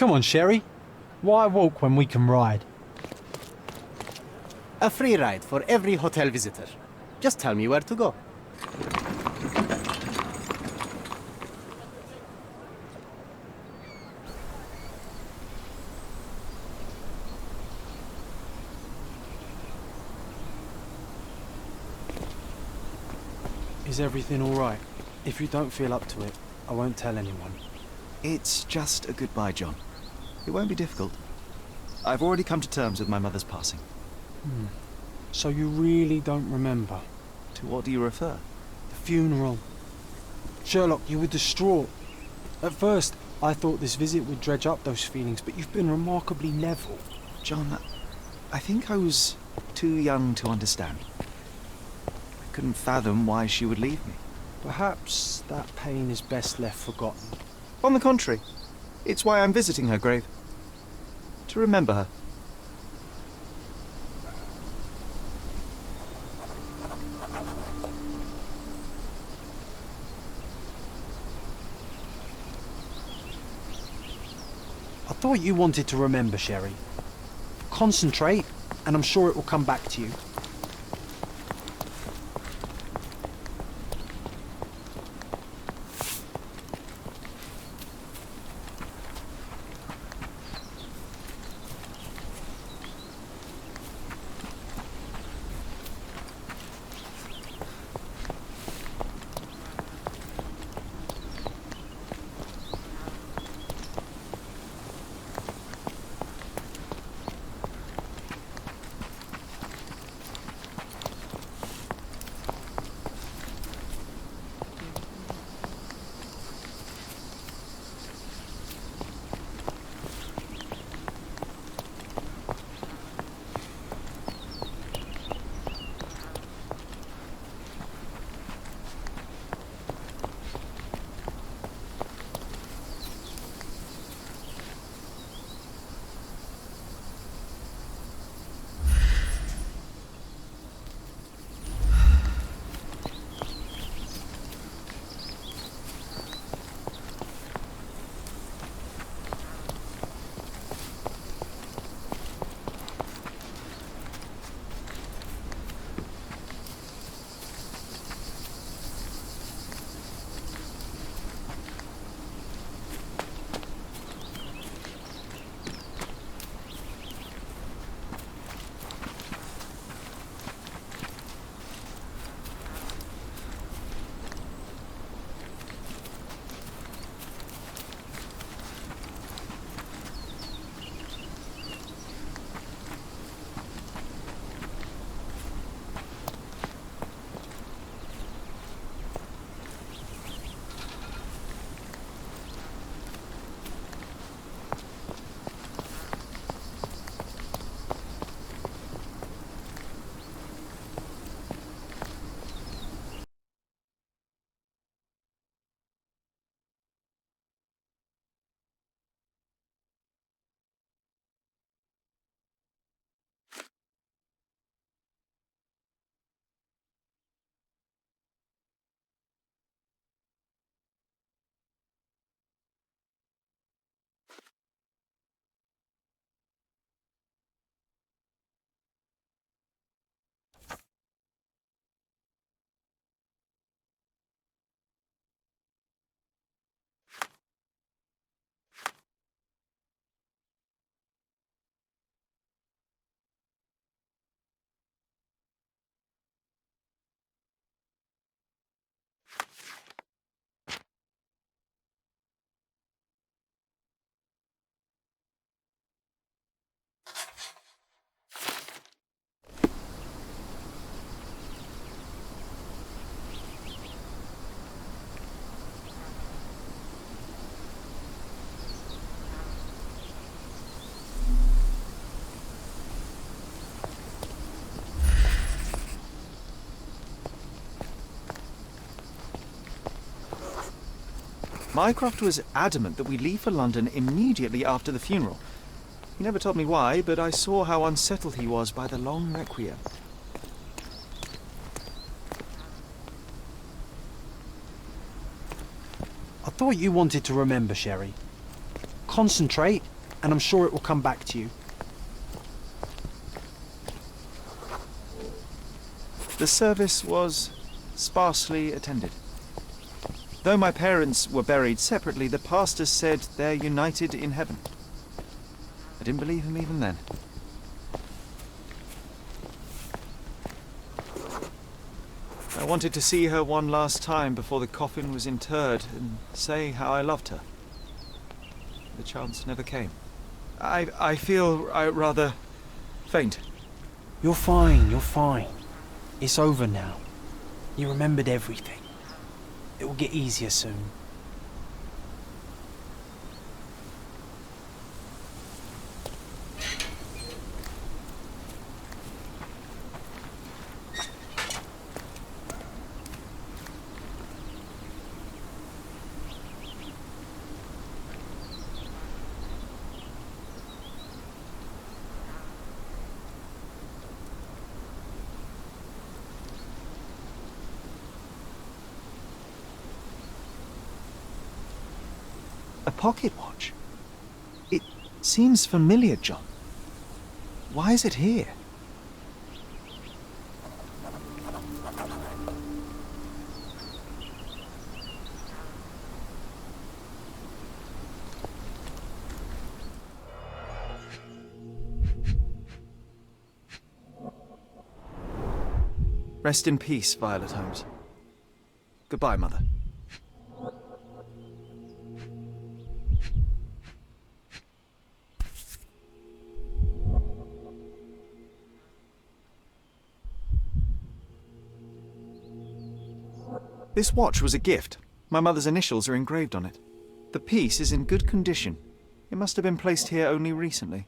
Come on, Sherry. Why walk when we can ride? A free ride for every hotel visitor. Just tell me where to go. Is everything all right? If you don't feel up to it, I won't tell anyone. It's just a goodbye, John. It won't be difficult. I've already come to terms with my mother's passing. So you really don't remember? To what do you refer? The funeral. Sherlock, you were distraught. At first, I thought this visit would dredge up those feelings, but you've been remarkably level. John, I think I was too young to understand. I couldn't fathom why she would leave me. Perhaps that pain is best left forgotten. On the contrary, it's why I'm visiting her grave. To remember her. I thought you wanted to remember, Sherry. Concentrate, and I'm sure it will come back to you. Mycroft was adamant that we leave for London immediately after the funeral. He never told me why, but I saw how unsettled he was by the long requiem. I thought you wanted to remember, Sherry. Concentrate, and I'm sure it will come back to you. The service was sparsely attended. Though my parents were buried separately, the pastor said they're united in heaven. I didn't believe him even then. I wanted to see her one last time before the coffin was interred and say how I loved her. The chance never came. I feel rather faint. You're fine, you're fine. It's over now. You remembered everything. It will get easier soon. A pocket watch? It seems familiar, John. Why is it here? Rest in peace, Violet Holmes. Goodbye, Mother. This watch was a gift. My mother's initials are engraved on it. The piece is in good condition. It must have been placed here only recently.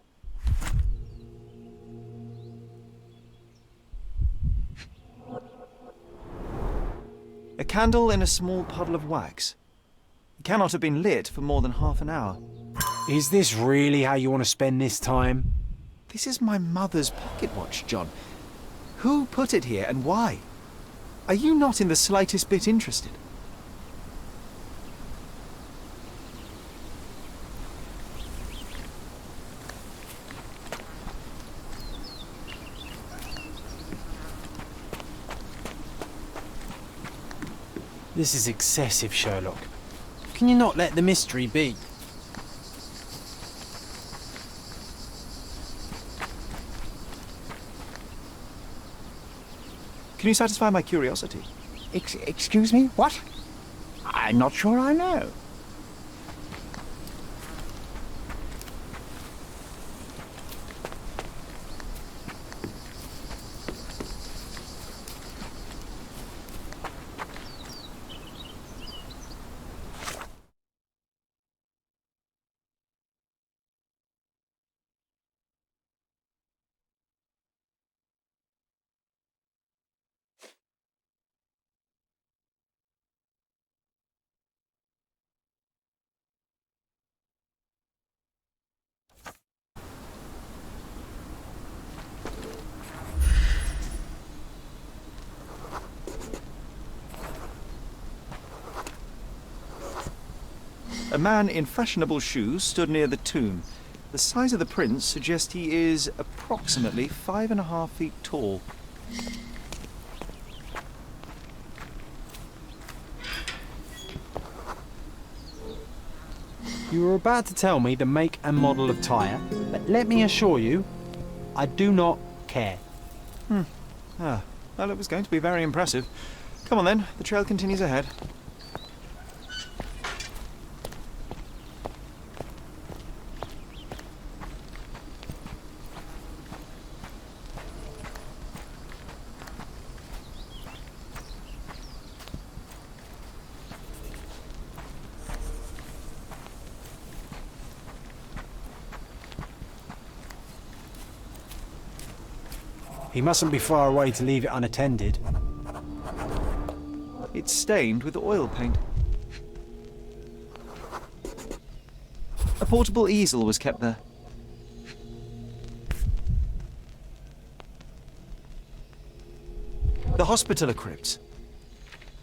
A candle in a small puddle of wax. It cannot have been lit for more than half an hour. Is this really how you want to spend this time? This is my mother's pocket watch, John. Who put it here and why? Are you not in the slightest bit interested? This is excessive, Sherlock. Can you not let the mystery be? Can you satisfy my curiosity? Excuse me? What? I'm not sure I know. A man in fashionable shoes stood near the tomb. The size of the prints suggests he is approximately 5.5 feet tall. You were about to tell me the make and model of tyre, but let me assure you, I do not care. Well, it was going to be very impressive. Come on then, the trail continues ahead. He mustn't be far away to leave it unattended. It's stained with oil paint. A portable easel was kept there. The hospitaller crypts.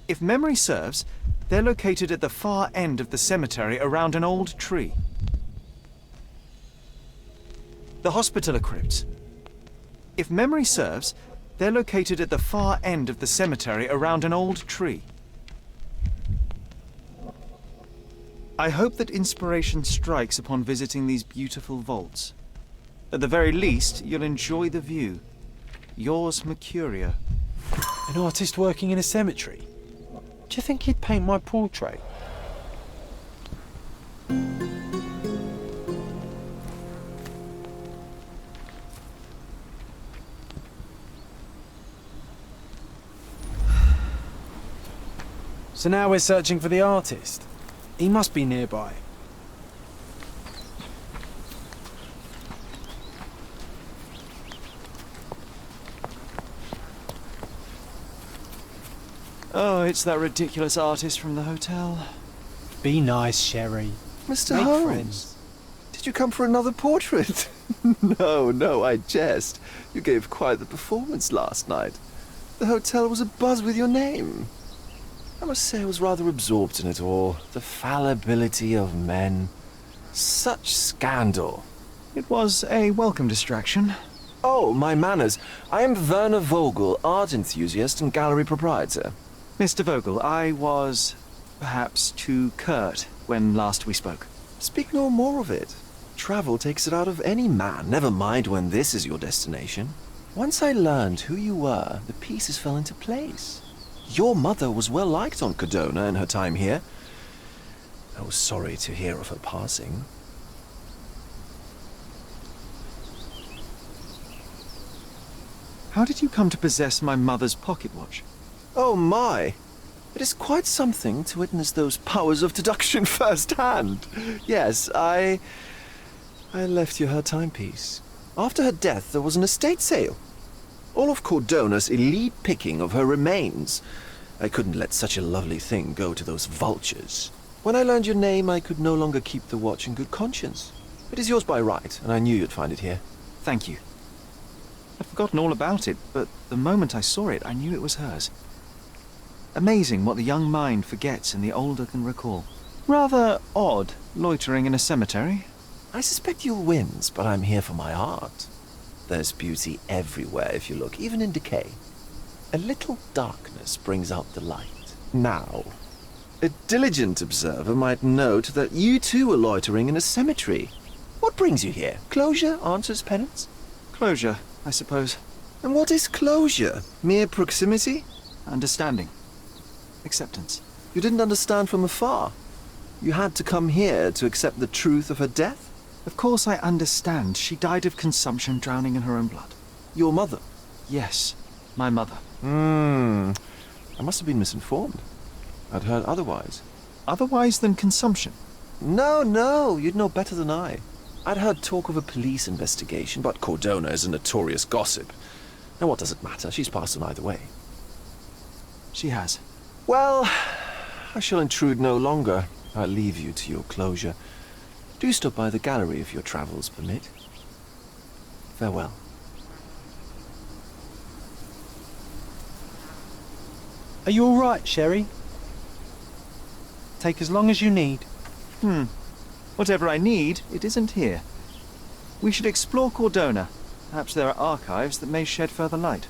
If memory serves, they're located at the far end of the cemetery around an old tree. The Hospitaller crypts. If memory serves, they're located at the far end of the cemetery around an old tree. I hope that inspiration strikes upon visiting these beautiful vaults. At the very least, you'll enjoy the view. Yours, Mercuria. An artist working in a cemetery? Do you think he'd paint my portrait? So now we're searching for the artist. He must be nearby. Oh, it's that ridiculous artist from the hotel. Be nice, Sherry. Mr. Make Holmes, friends. did you come for another portrait? No, I jest. You gave quite the performance last night. The hotel was abuzz with your name. I must say I was rather absorbed in it all. The fallibility of men. Such scandal. It was a welcome distraction. Oh, my manners. I am Werner Vogel, art enthusiast and gallery proprietor. Mr. Vogel, I was perhaps too curt when last we spoke. Speak no more of it. Travel takes it out of any man, never mind when this is your destination. Once I learned who you were, the pieces fell into place. Your mother was well liked on Codona in her time here. I was sorry to hear of her passing. How did you come to possess my mother's pocket watch? Oh my! It is quite something to witness those powers of deduction firsthand. Yes, I left you her timepiece. After her death, there was an estate sale. All of Cordona's elite picking of her remains. I couldn't let such a lovely thing go to those vultures. When I learned your name, I could no longer keep the watch in good conscience. It is yours by right, and I knew you'd find it here. Thank you. I'd forgotten all about it, but the moment I saw it, I knew it was hers. Amazing what the young mind forgets and the older can recall. Rather odd, loitering in a cemetery. I suspect you'll win, but I'm here for my art. There's beauty everywhere if you look, even in decay. A little darkness brings out the light. Now, a diligent observer might note that you too are loitering in a cemetery. What brings you here? Closure answers penance? Closure, I suppose. And what is closure? Mere proximity? Understanding. Acceptance. You didn't understand from afar. You had to come here to accept the truth of her death? Of course I understand. She died of consumption, drowning in her own blood. Your mother? Yes, my mother. I must have been misinformed. I'd heard otherwise. Otherwise than consumption? No, you'd know better than I. I'd heard talk of a police investigation, but Cordona is a notorious gossip. And what does it matter? She's passed on either way. She has. Well, I shall intrude no longer. I'll leave you to your closure. Do stop by the gallery if your travels permit. Farewell. Are you all right, Sherry? Take as long as you need. Whatever I need, it isn't here. We should explore Cordona. Perhaps there are archives that may shed further light.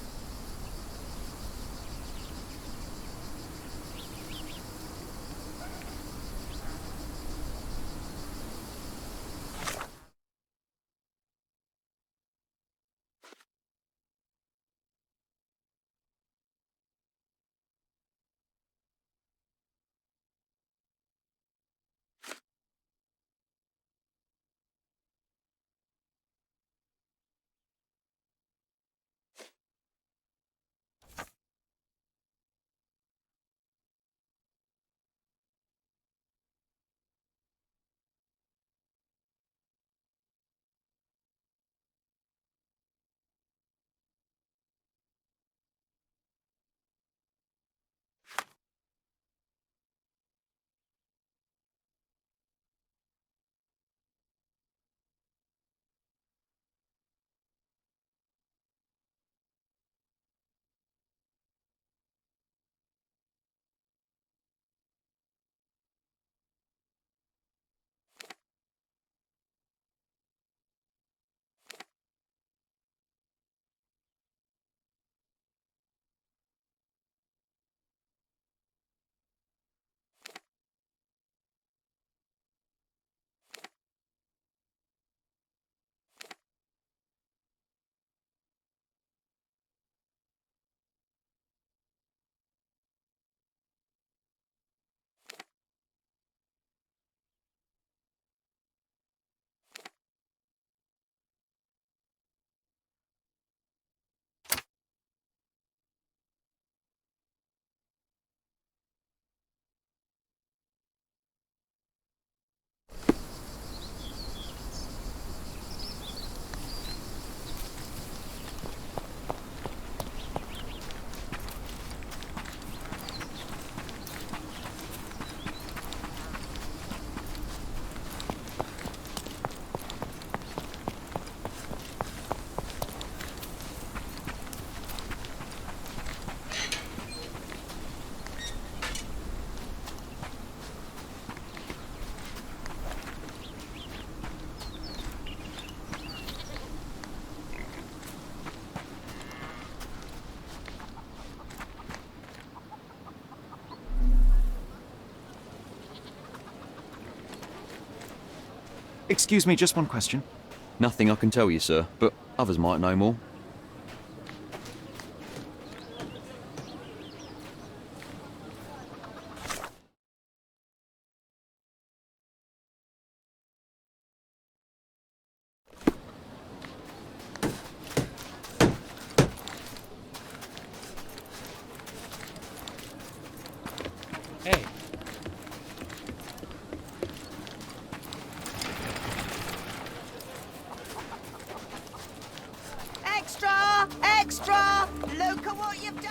Excuse me, just one question. Nothing I can tell you, sir, but others might know more. Hey. Extra! Extra! Look at what you've done!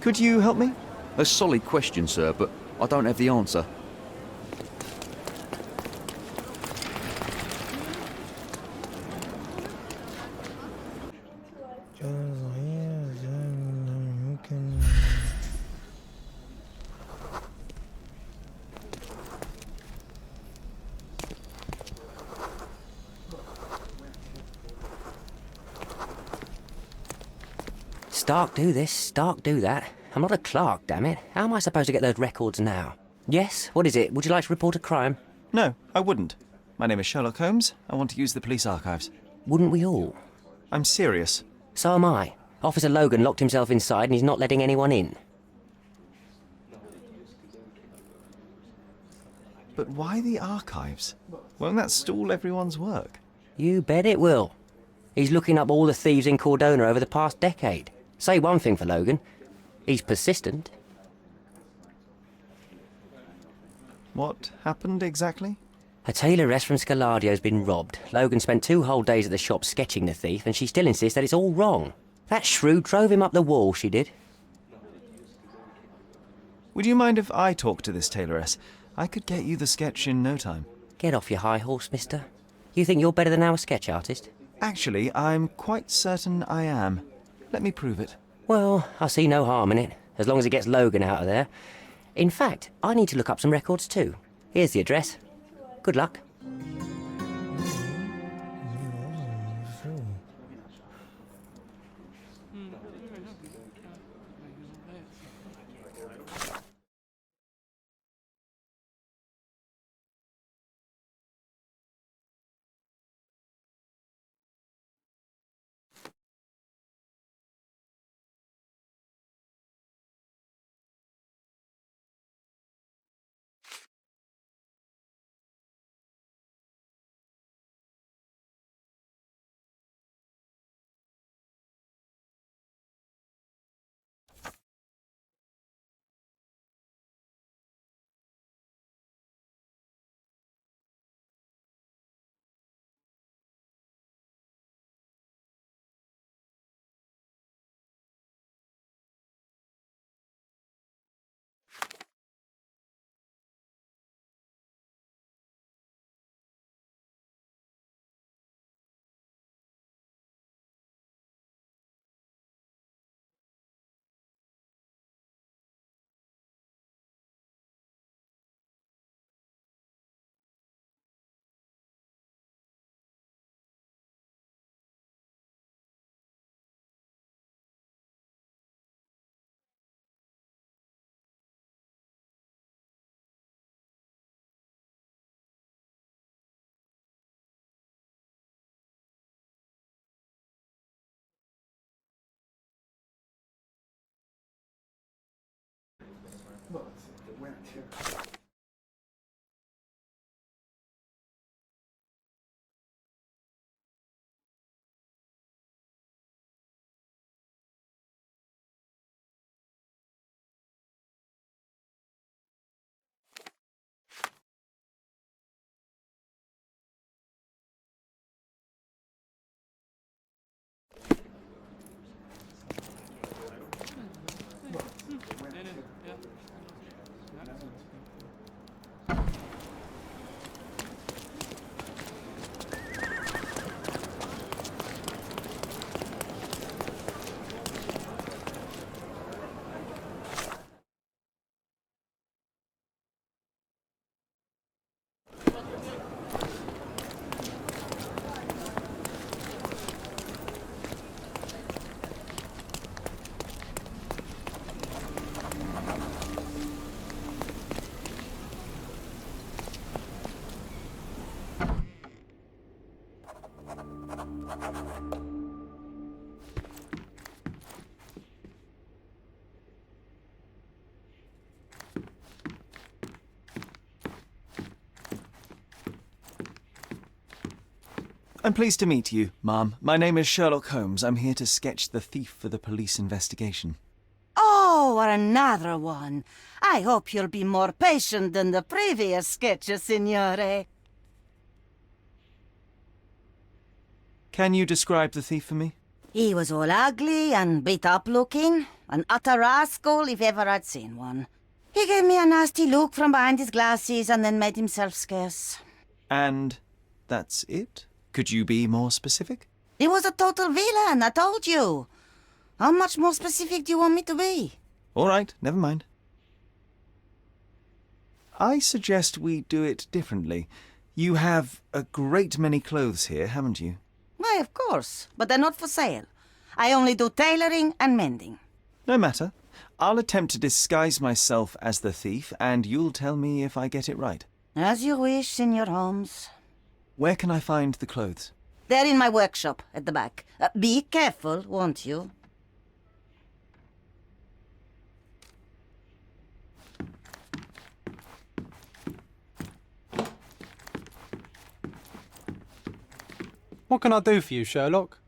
Could you help me? A solid question, sir, but I don't have the answer. Stark do this, Stark do that. I'm not a clerk, damn it. How am I supposed to get those records now? Yes? What is it? Would you like to report a crime? No, I wouldn't. My name is Sherlock Holmes. I want to use the police archives. Wouldn't we all? I'm serious. So am I. Officer Logan locked himself inside and he's not letting anyone in. But why the archives? Won't that stall everyone's work? You bet it will. He's looking up all the thieves in Cordona over the past decade. Say one thing for Logan. He's persistent. What happened exactly? A tailoress from Scaladio's been robbed. Logan spent 2 whole days at the shop sketching the thief, and she still insists that it's all wrong. That shrew drove him up the wall, she did. Would you mind if I talk to this tailoress? I could get you the sketch in no time. Get off your high horse, mister. You think you're better than our sketch artist? Actually, I'm quite certain I am. Let me prove it. Well, I see no harm in it, as long as it gets Logan out of there. In fact, I need to look up some records too. Here's the address. Good luck. I'm pleased to meet you, ma'am. My name is Sherlock Holmes. I'm here to sketch the thief for the police investigation. Oh, another one. I hope you'll be more patient than the previous sketches, signore. Can you describe the thief for me? He was all ugly and beat-up looking. An utter rascal if ever I'd seen one. He gave me a nasty look from behind his glasses and then made himself scarce. And that's it? Could you be more specific? He was a total villain, I told you. How much more specific do you want me to be? All right, never mind. I suggest we do it differently. You have a great many clothes here, haven't you? Why, of course, but they're not for sale. I only do tailoring and mending. No matter. I'll attempt to disguise myself as the thief, and you'll tell me if I get it right. As you wish, Senor Holmes. Where can I find the clothes? They're in my workshop at the back. Be careful, won't you? What can I do for you, Sherlock?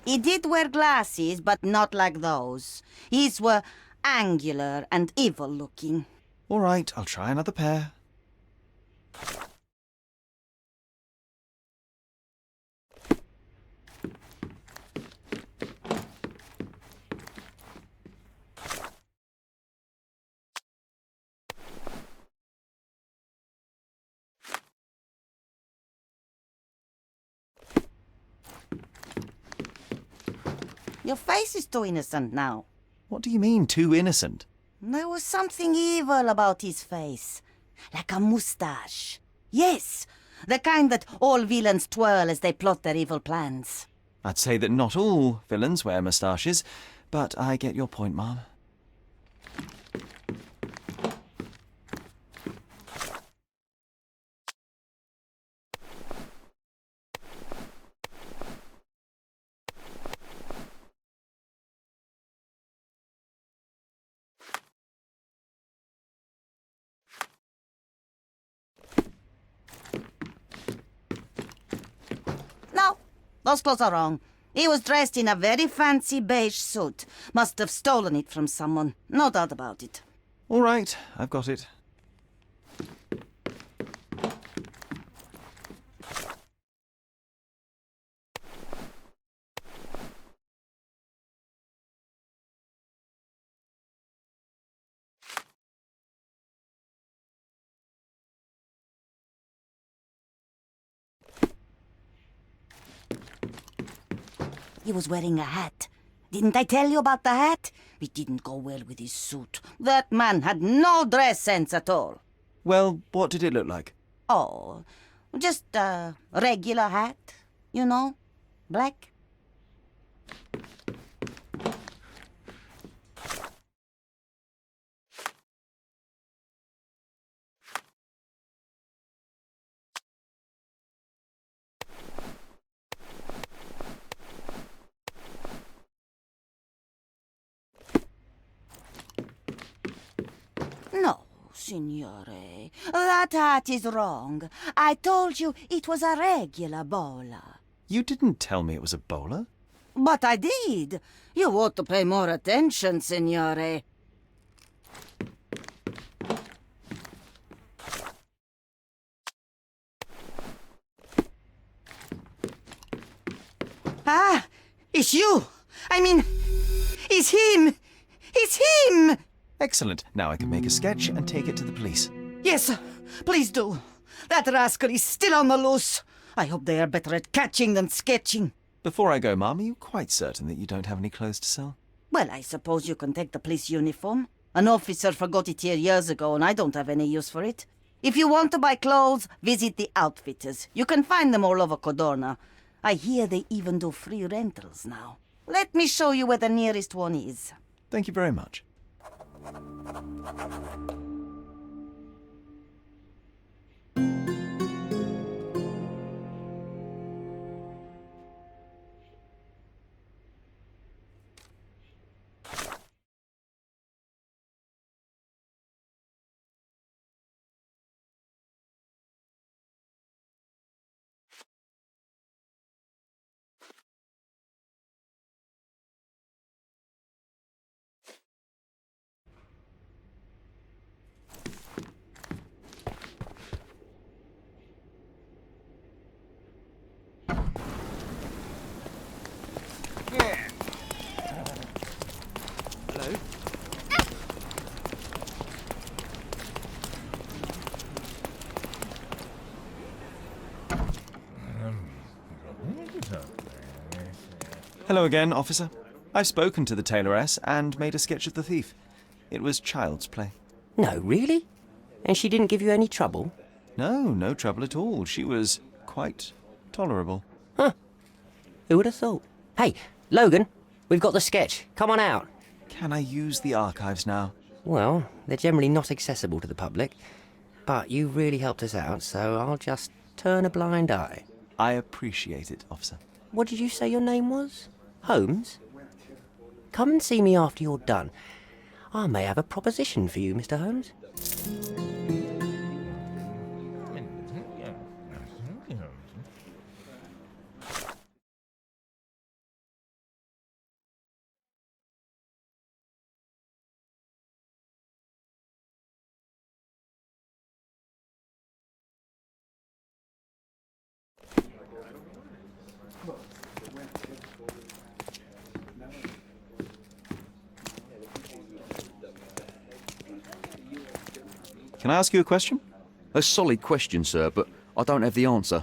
He did wear glasses, but not like those. His were angular and evil-looking. All right, I'll try another pair. Your face is too innocent now. What do you mean, too innocent? There was something evil about his face. Like a moustache. Yes, the kind that all villains twirl as they plot their evil plans. I'd say that not all villains wear moustaches, but I get your point, Mom. No, those clothes are wrong. He was dressed in a very fancy beige suit. Must have stolen it from someone. No doubt about it. All right, I've got it. He was wearing a hat. Didn't I tell you about the hat? It didn't go well with his suit. That man had no dress sense at all. Well, what did it look like? Oh, just a regular hat, you know, black. No, signore, that hat is wrong. I told you it was a regular bowler. You didn't tell me it was a bowler. But I did. You ought to pay more attention, signore. Ah, it's you. I mean, it's him. It's him. Excellent. Now I can make a sketch and take it to the police. Yes, please do. That rascal is still on the loose. I hope they are better at catching than sketching. Before I go, Mom, are you quite certain that you don't have any clothes to sell? Well, I suppose you can take the police uniform. An officer forgot it here years ago, and I don't have any use for it. If you want to buy clothes, visit the outfitters. You can find them all over Codorna. I hear they even do free rentals now. Let me show you where the nearest one is. Thank you very much. Hello? Hello again, officer. I've spoken to the tailoress and made a sketch of the thief. It was child's play. No, really? And she didn't give you any trouble? No, no trouble at all. She was quite tolerable. Huh. Who would have thought? Hey, Logan, we've got the sketch. Come on out. Can I use the archives now? Well, they're generally not accessible to the public. But you really helped us out, so I'll just turn a blind eye. I appreciate it, officer. What did you say your name was? Holmes? Come and see me after you're done. I may have a proposition for you, Mr. Holmes. Can I ask you a question? A solid question, sir, but I don't have the answer.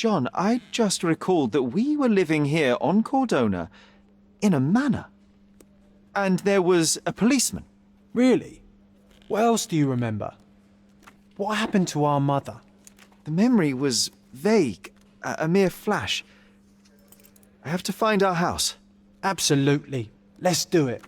John, I just recalled that we were living here on Cordona in a manor. And there was a policeman. Really? What else do you remember? What happened to our mother? The memory was vague, a mere flash. I have to find our house. Absolutely. Let's do it.